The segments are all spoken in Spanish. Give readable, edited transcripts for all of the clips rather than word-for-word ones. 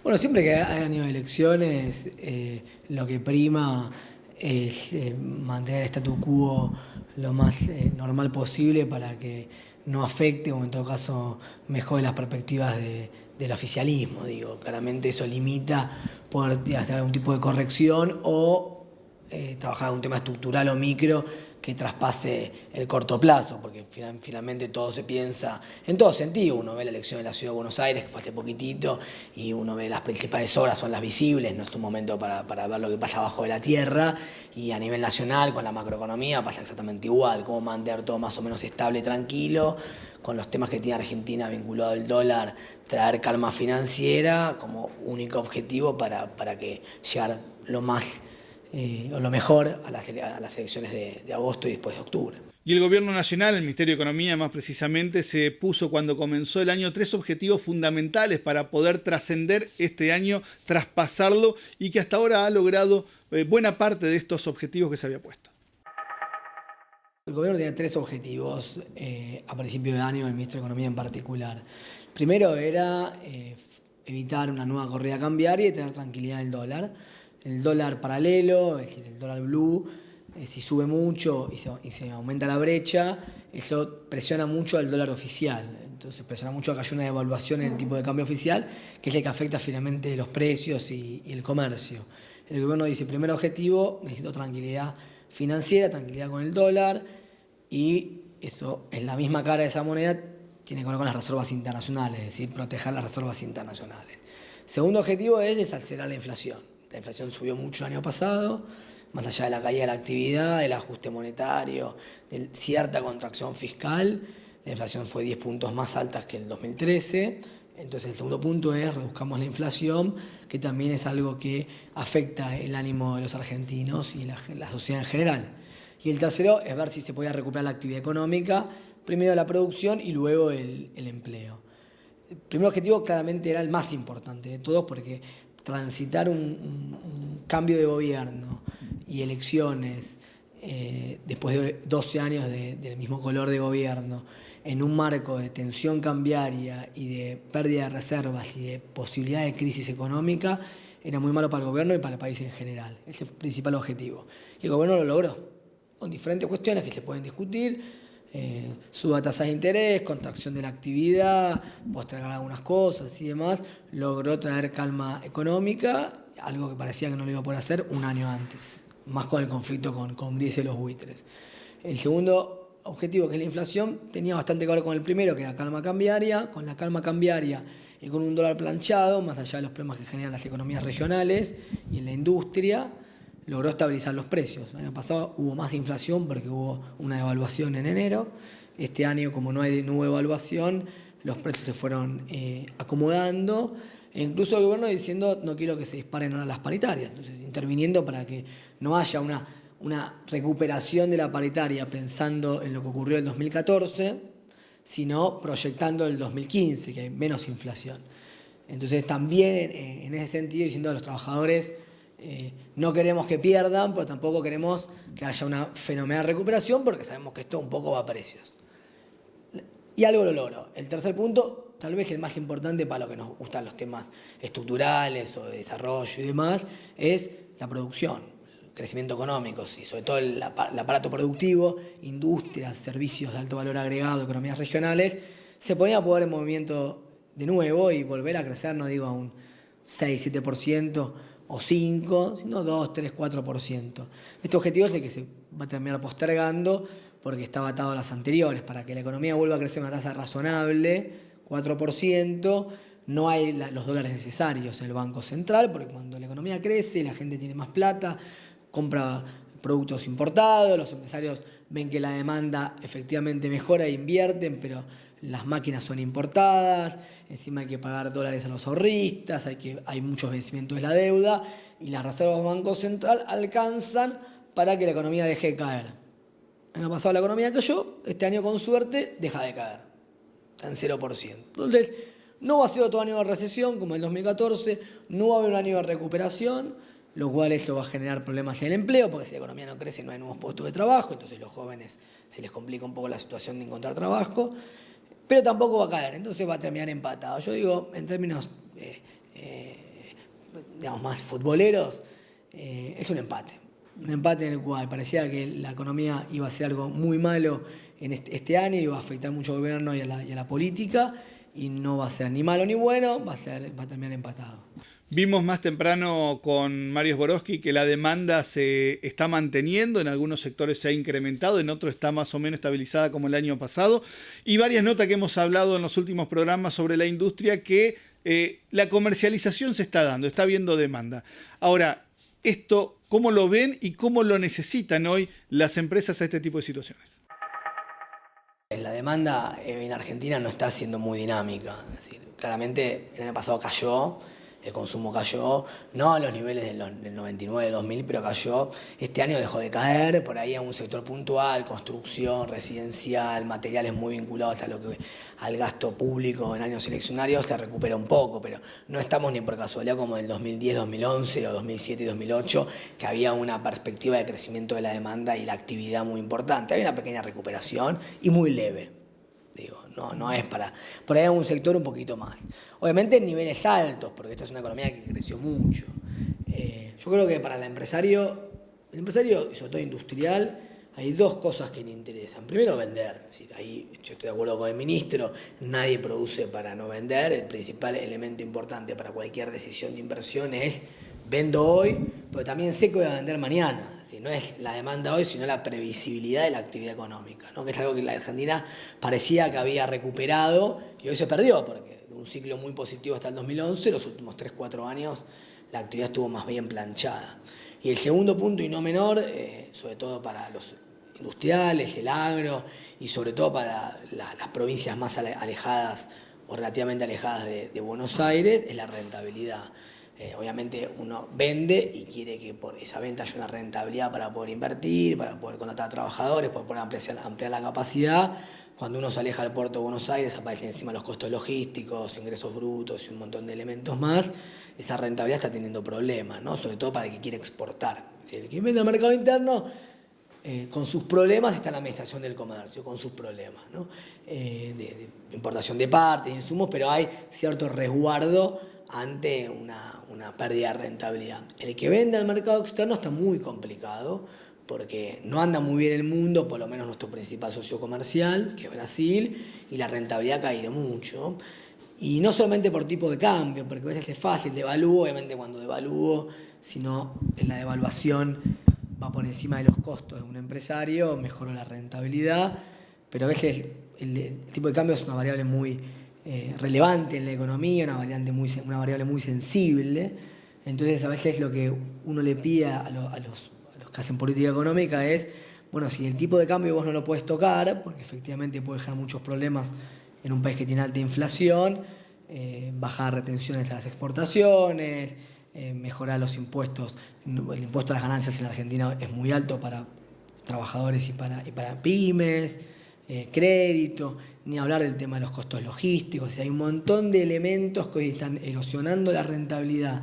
Bueno, siempre que hay año de elecciones, lo que prima es mantener el statu quo lo más normal posible para que no afecte o en todo caso mejore las perspectivas del oficialismo. Digo, claramente eso limita poder hacer algún tipo de corrección o trabajar algún tema estructural o micro que traspase el corto plazo, porque finalmente todo se piensa en todo sentido. Uno ve la elección de la Ciudad de Buenos Aires, que fue hace poquitito, y uno ve las principales obras, son las visibles, no es un momento para ver lo que pasa abajo de la tierra, y a nivel nacional, con la macroeconomía, pasa exactamente igual, cómo mantener todo más o menos estable, tranquilo, con los temas que tiene Argentina vinculado al dólar, traer calma financiera como único objetivo para que llegar lo más o lo mejor a las elecciones de agosto y después de octubre. Y el Gobierno Nacional, el Ministerio de Economía más precisamente, se puso cuando comenzó el año 3 objetivos fundamentales para poder trascender este año, traspasarlo y que hasta ahora ha logrado buena parte de estos objetivos que se había puesto. El gobierno tenía tres objetivos a principio de año, el ministro de Economía en particular. Primero era evitar una nueva corrida cambiaria y tener tranquilidad en el dólar. El dólar paralelo, es decir, el dólar blue, si sube mucho y se aumenta la brecha, eso presiona mucho al dólar oficial. Entonces presiona mucho a que haya una devaluación en el tipo de cambio oficial, que es el que afecta finalmente los precios y el comercio. El gobierno dice, primer objetivo, necesito tranquilidad financiera, tranquilidad con el dólar, y eso en la misma cara de esa moneda tiene que ver con las reservas internacionales, es decir, proteger las reservas internacionales. Segundo objetivo es desacelerar la inflación. La inflación subió mucho el año pasado, más allá de la caída de la actividad, del ajuste monetario, de cierta contracción fiscal. La inflación fue 10 puntos más alta que el 2013. Entonces el segundo punto es reduzcamos la inflación, que también es algo que afecta el ánimo de los argentinos y la sociedad en general. Y el tercero es ver si se podía recuperar la actividad económica, primero la producción y luego el empleo. El primer objetivo claramente era el más importante de todos porque transitar un cambio de gobierno y elecciones después de 12 años del mismo color de gobierno, en un marco de tensión cambiaria y de pérdida de reservas y de posibilidad de crisis económica, era muy malo para el gobierno y para el país en general. Ese es el principal objetivo. Y el gobierno lo logró, con diferentes cuestiones que se pueden discutir, suba tasas de interés, contracción de la actividad, postergar algunas cosas y demás, logró traer calma económica, algo que parecía que no lo iba a poder hacer un año antes, más con el conflicto con Gries y los buitres. El segundo objetivo, que es la inflación, tenía bastante que ver con el primero, que era calma cambiaria. Con la calma cambiaria y con un dólar planchado, más allá de los problemas que generan las economías regionales y en la industria, logró estabilizar los precios. El año pasado hubo más inflación porque hubo una devaluación en enero. Este año, como no hubo devaluación, los precios se fueron acomodando. E incluso el gobierno diciendo no quiero que se disparen ahora las paritarias. Entonces, interviniendo para que no haya una recuperación de la paritaria pensando en lo que ocurrió en el 2014, sino proyectando el 2015, que hay menos inflación. Entonces, también en ese sentido, diciendo a los trabajadores, no queremos que pierdan, pero tampoco queremos que haya una fenomenal recuperación, porque sabemos que esto un poco va a precios. Y algo lo logró. El tercer punto, tal vez el más importante para lo que nos gustan los temas estructurales o de desarrollo y demás, es la producción, el crecimiento económico, y sobre todo el aparato productivo, industrias, servicios de alto valor agregado, economías regionales, se ponía a poder en movimiento de nuevo y volver a crecer, no digo a un 6-7%, o 5, sino 2, 3, 4%. Este objetivo es el que se va a terminar postergando porque estaba atado a las anteriores. Para que la economía vuelva a crecer a una tasa razonable, 4%, no hay los dólares necesarios en el Banco Central, porque cuando la economía crece, la gente tiene más plata, compra productos importados, los empresarios ven que la demanda efectivamente mejora e invierten, pero las máquinas son importadas, encima hay que pagar dólares a los ahorristas, hay muchos vencimientos de la deuda y las reservas del Banco Central alcanzan para que la economía deje de caer. El año pasado la economía cayó, este año con suerte deja de caer, está en 0%. Entonces, no va a ser otro año de recesión como el 2014, no va a haber un año de recuperación, lo cual eso va a generar problemas en el empleo, porque si la economía no crece no hay nuevos puestos de trabajo, entonces los jóvenes se les complica un poco la situación de encontrar trabajo, pero tampoco va a caer, entonces va a terminar empatado. Yo digo, en términos digamos, más futboleros, es un empate. Un empate en el cual parecía que la economía iba a ser algo muy malo en este año, iba a afectar mucho al gobierno y a la política, y no va a ser ni malo ni bueno, va a terminar empatado. Vimos más temprano con Mario Zborowski que la demanda se está manteniendo, en algunos sectores se ha incrementado, en otros está más o menos estabilizada como el año pasado, y varias notas que hemos hablado en los últimos programas sobre la industria que la comercialización se está dando, está habiendo demanda. Ahora, esto, ¿cómo lo ven y cómo lo necesitan hoy las empresas a este tipo de situaciones? La demanda en Argentina no está siendo muy dinámica. Es decir, claramente el año pasado cayó, el consumo cayó, no a los niveles del 99-2000, pero cayó. Este año dejó de caer, por ahí a un sector puntual, construcción, residencial, materiales muy vinculados al gasto público en años eleccionarios, se recupera un poco, pero no estamos ni por casualidad como en el 2010-2011 o 2007 y 2008, que había una perspectiva de crecimiento de la demanda y la actividad muy importante. Hay una pequeña recuperación y muy leve. Digo, no es para... Por ahí hay un sector un poquito más. Obviamente en niveles altos, porque esta es una economía que creció mucho. Yo creo que para el empresario, y sobre todo industrial, hay dos cosas que le interesan. Primero, vender. Sí, ahí yo estoy de acuerdo con el ministro, nadie produce para no vender. El principal elemento importante para cualquier decisión de inversión es vendo hoy, pero también sé que voy a vender mañana. No es la demanda hoy, sino la previsibilidad de la actividad económica, ¿no? Que es algo que la Argentina parecía que había recuperado y hoy se perdió, porque de un ciclo muy positivo hasta el 2011, los últimos 3-4 años la actividad estuvo más bien planchada. Y el segundo punto, y no menor, sobre todo para los industriales, el agro y sobre todo para las provincias más alejadas o relativamente alejadas de Buenos Aires, es la rentabilidad. Obviamente uno vende y quiere que por esa venta haya una rentabilidad para poder invertir, para poder contratar a trabajadores, para poder ampliar la capacidad. Cuando uno se aleja del puerto de Buenos Aires aparecen encima los costos logísticos, ingresos brutos y un montón de elementos más. Esa rentabilidad está teniendo problemas, ¿no? Sobre todo para el que quiere exportar. Si el que vende al mercado interno, con sus problemas está la administración del comercio, con sus problemas, ¿no? De importación de partes, de insumos, pero hay cierto resguardo ante una pérdida de rentabilidad. El que vende al mercado externo está muy complicado porque no anda muy bien el mundo, por lo menos nuestro principal socio comercial, que es Brasil, y la rentabilidad ha caído mucho. Y no solamente por tipo de cambio, porque a veces es fácil, devalúo, obviamente cuando devalúo, sino en la devaluación va por encima de los costos de un empresario, mejora la rentabilidad, pero a veces el tipo de cambio es una variable muy relevante en la economía, una variable muy sensible. Entonces a veces lo que uno le pide a los que hacen política económica es, bueno, si el tipo de cambio vos no lo puedes tocar, porque efectivamente puede generar muchos problemas en un país que tiene alta inflación, bajar retenciones de las exportaciones, mejorar los impuestos. El impuesto a las ganancias en Argentina es muy alto para trabajadores y para pymes, crédito, ni hablar del tema de los costos logísticos. O sea, hay un montón de elementos que hoy están erosionando la rentabilidad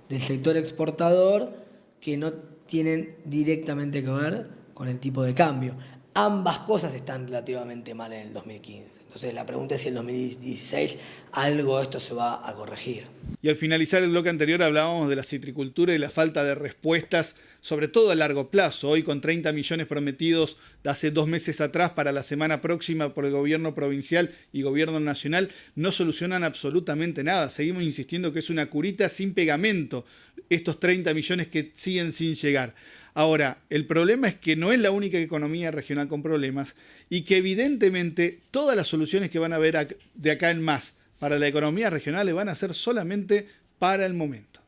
del sector exportador que no tienen directamente que ver con el tipo de cambio. Ambas cosas están relativamente mal en el 2015. Entonces la pregunta es si en el 2016 algo de esto se va a corregir. Y al finalizar el bloque anterior hablábamos de la citricultura y la falta de respuestas, sobre todo a largo plazo. Hoy con 30 millones prometidos de hace 2 meses atrás para la semana próxima por el gobierno provincial y gobierno nacional, no solucionan absolutamente nada. Seguimos insistiendo que es una curita sin pegamento, estos 30 millones que siguen sin llegar. Ahora, el problema es que no es la única economía regional con problemas y que evidentemente todas las soluciones que van a haber de acá en más para la economía regional van a ser solamente para el momento.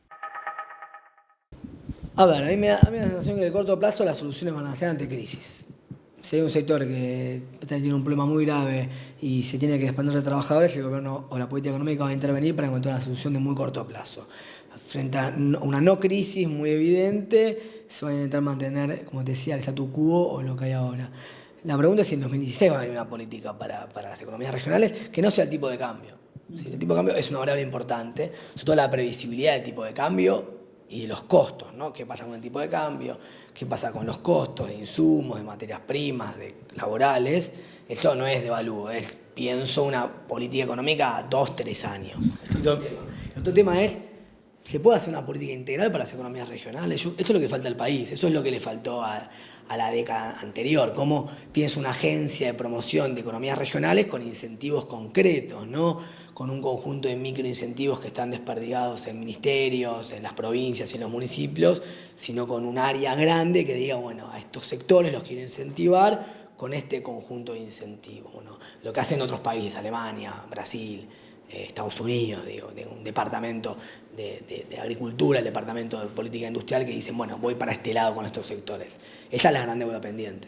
A ver, a mí me da la sensación que en el corto plazo las soluciones van a ser ante crisis. Si hay un sector que tiene un problema muy grave y se tiene que desprender de trabajadores, el gobierno o la política económica va a intervenir para encontrar una solución de muy corto plazo. Frente a una no crisis muy evidente, se va a intentar mantener, como te decía, el statu quo o lo que hay ahora. La pregunta es si en 2016 va a haber una política para las economías regionales que no sea el tipo de cambio. ¿Sí? El tipo de cambio es una variable importante, sobre todo la previsibilidad del tipo de cambio y los costos, ¿no? ¿Qué pasa con el tipo de cambio? ¿Qué pasa con los costos de insumos, de materias primas, de laborales? Esto no es devalúo, es pienso una política económica a 2-3 años. El otro tema es se puede hacer una política integral para las economías regionales. Esto es lo que falta al país, eso es lo que le faltó a la década anterior. Cómo piensa una agencia de promoción de economías regionales con incentivos concretos, no con un conjunto de microincentivos que están desperdigados en ministerios, en las provincias y en los municipios, sino con un área grande que diga, bueno, a estos sectores los quiero incentivar con este conjunto de incentivos. Bueno, lo que hacen otros países, Alemania, Brasil, Estados Unidos, digo, de un departamento de agricultura, el departamento de política industrial, que dicen, bueno, voy para este lado con estos sectores. Esa es la gran deuda pendiente.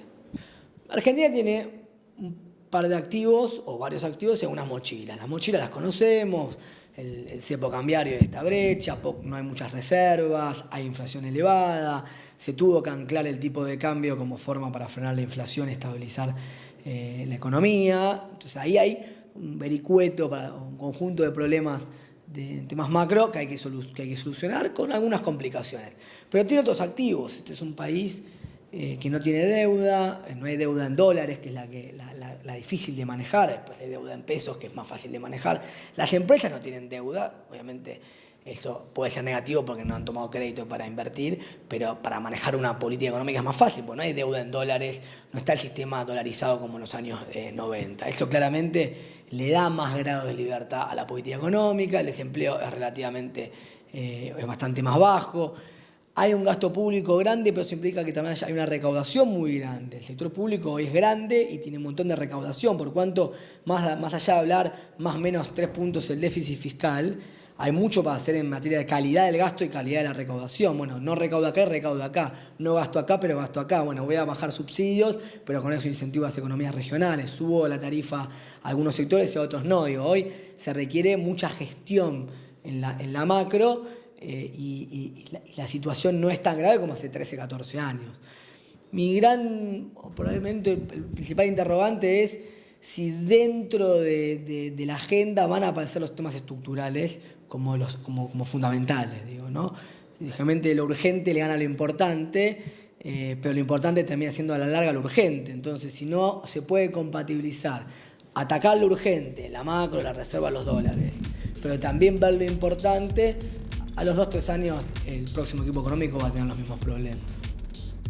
Argentina tiene un par de activos, o varios activos, en unas mochilas. Las mochilas las conocemos, el cepo cambiario de esta brecha, no hay muchas reservas, hay inflación elevada, se tuvo que anclar el tipo de cambio como forma para frenar la inflación y estabilizar la economía. Entonces ahí hay un vericueto, para un conjunto de problemas de temas macro que hay que solucionar con algunas complicaciones. Pero tiene otros activos. Este es un país que no tiene deuda, no hay deuda en dólares, que es la difícil de manejar, después hay deuda en pesos, que es más fácil de manejar. Las empresas no tienen deuda, obviamente esto puede ser negativo porque no han tomado crédito para invertir, pero para manejar una política económica es más fácil, porque no hay deuda en dólares, no está el sistema dolarizado como en los años 90. Eso claramente le da más grado de libertad a la política económica, el desempleo es bastante más bajo. Hay un gasto público grande, pero eso implica que también hay una recaudación muy grande. El sector público hoy es grande y tiene un montón de recaudación, por cuanto más allá de hablar más o menos 3 puntos el déficit fiscal, hay mucho para hacer en materia de calidad del gasto y calidad de la recaudación. Bueno, no recaudo acá y recaudo acá. No gasto acá, pero gasto acá. Bueno, voy a bajar subsidios, pero con eso incentivo a las economías regionales. Subo la tarifa a algunos sectores y a otros no. Digo, hoy se requiere mucha gestión en la macro y la situación no es tan grave como hace 13, 14 años. Probablemente el principal interrogante es si dentro de la agenda van a aparecer los temas estructurales como fundamentales, digo, ¿no? Realmente lo urgente le gana a lo importante, pero lo importante termina siendo a la larga lo urgente. Entonces, si no se puede compatibilizar, atacar lo urgente, la macro, la reserva, los dólares, pero también ver lo importante, a los 2 o 3 años el próximo equipo económico va a tener los mismos problemas.